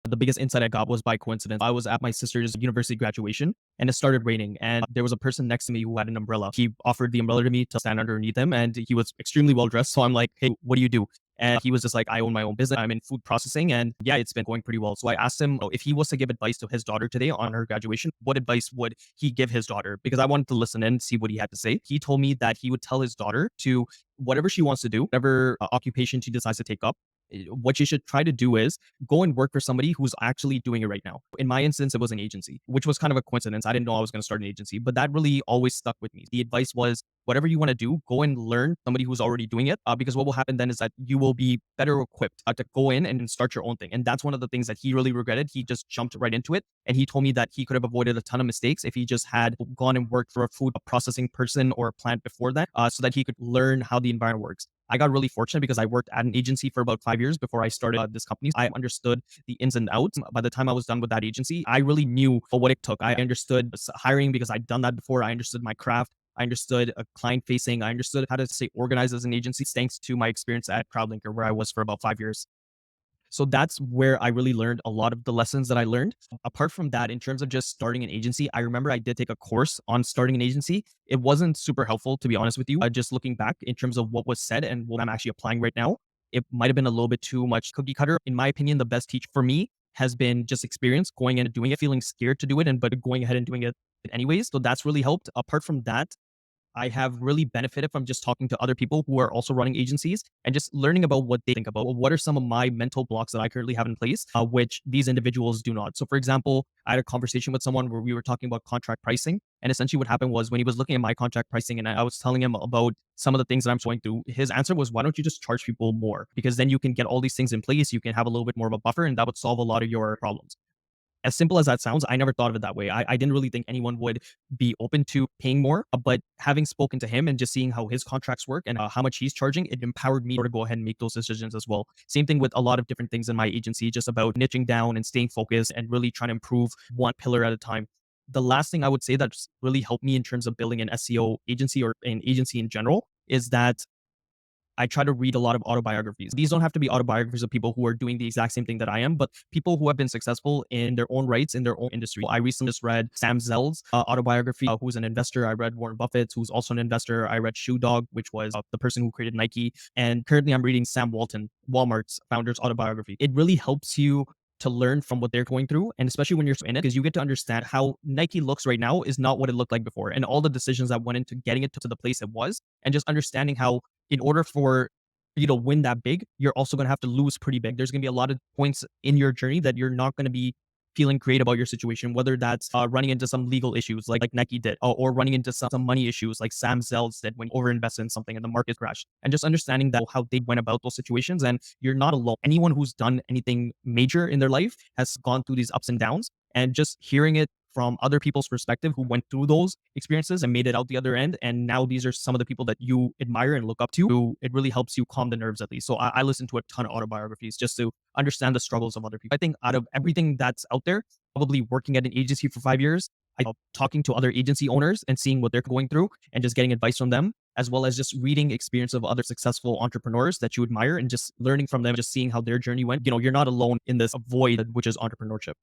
The biggest insight I got was by coincidence. I was at my sister's university graduation and it started raining. And there was a person next to me who had an umbrella. He offered the umbrella to me to stand underneath him. And he was extremely well dressed. So I'm like, hey, what do you do? And he was just like, I own my own business. I'm in food processing. And yeah, it's been going pretty well. So I asked him if he was to give advice to his daughter today on her graduation, what advice would he give his daughter? Because I wanted to listen in, see what he had to say. He told me that he would tell his daughter to whatever she wants to do, whatever occupation she decides to take up, what you should try to do is go and work for somebody who's actually doing it right now. In my instance, it was an agency, which was kind of a coincidence. I didn't know I was going to start an agency, but that really always stuck with me. The advice was whatever you want to do, go and learn somebody who's already doing it. Because what will happen then is that you will be better equipped to go in and start your own thing. And that's one of the things that he really regretted. He just jumped right into it. And he told me that he could have avoided a ton of mistakes if he just had gone and worked for a food processing person or a plant before that, so that he could learn how the environment works. I got really fortunate because I worked at an agency for about 5 years before I started this company. I understood the ins and outs. By the time I was done with that agency, I really knew what it took. I understood hiring because I'd done that before. I understood my craft. I understood client facing. I understood how to stay organized as an agency thanks to my experience at Crowdlinker, where I was for about 5 years. So that's where I really learned a lot of the lessons that I learned. Apart from that, in terms of just starting an agency, I remember I did take a course on starting an agency. It wasn't super helpful, to be honest with you. Just looking back in terms of what was said and what I'm actually applying right now, it might have been a little bit too much cookie cutter. In my opinion, the best teach for me has been just experience going in and doing it, feeling scared to do it, and but going ahead and doing it anyways. So that's really helped. Apart from that, I have really benefited from just talking to other people who are also running agencies and just learning about what they think about. What are some of my mental blocks that I currently have in place, which these individuals do not? So, for example, I had a conversation with someone where we were talking about contract pricing. And essentially, what happened was when he was looking at my contract pricing and I was telling him about some of the things that I'm going through, his answer was, why don't you just charge people more? Because then you can get all these things in place. You can have a little bit more of a buffer and that would solve a lot of your problems. As simple as that sounds, I never thought of it that way. I didn't really think anyone would be open to paying more, but having spoken to him and just seeing how his contracts work and how much he's charging, it empowered me to go ahead and make those decisions as well. Same thing with a lot of different things in my agency, just about niching down and staying focused and really trying to improve one pillar at a time. The last thing I would say that's really helped me in terms of building an SEO agency or an agency in general is that I try to read a lot of autobiographies. These don't have to be autobiographies of people who are doing the exact same thing that I am, but people who have been successful in their own rights, in their own industry. I recently just read Sam Zell's autobiography, who's an investor. I read Warren Buffett, who's also an investor. I read Shoe Dog, which was the person who created Nike. And currently I'm reading Sam Walton, Walmart's founder's autobiography. It really helps you to learn from what they're going through. And especially when you're in it, because you get to understand how Nike looks right now is not what it looked like before. And all the decisions that went into getting it to the place it was. And just understanding how in order for you to win that big, you're also going to have to lose pretty big. There's going to be a lot of points in your journey that you're not going to be feeling great about your situation, whether that's running into some legal issues like Nike did, or running into some money issues like Sam Zell did when overinvested in something and the market crashed. And just understanding that how they went about those situations. And you're not alone. Anyone who's done anything major in their life has gone through these ups and downs. And just hearing it from other people's perspective who went through those experiences and made it out the other end. And now these are some of the people that you admire and look up to. It really helps you calm the nerves at least. So I listen to a ton of autobiographies just to understand the struggles of other people. I think out of everything that's out there, probably working at an agency for 5 years, talking to other agency owners and seeing what they're going through and just getting advice from them, as well as just reading experience of other successful entrepreneurs that you admire and just learning from them, just seeing how their journey went. You're not alone in this void, which is entrepreneurship.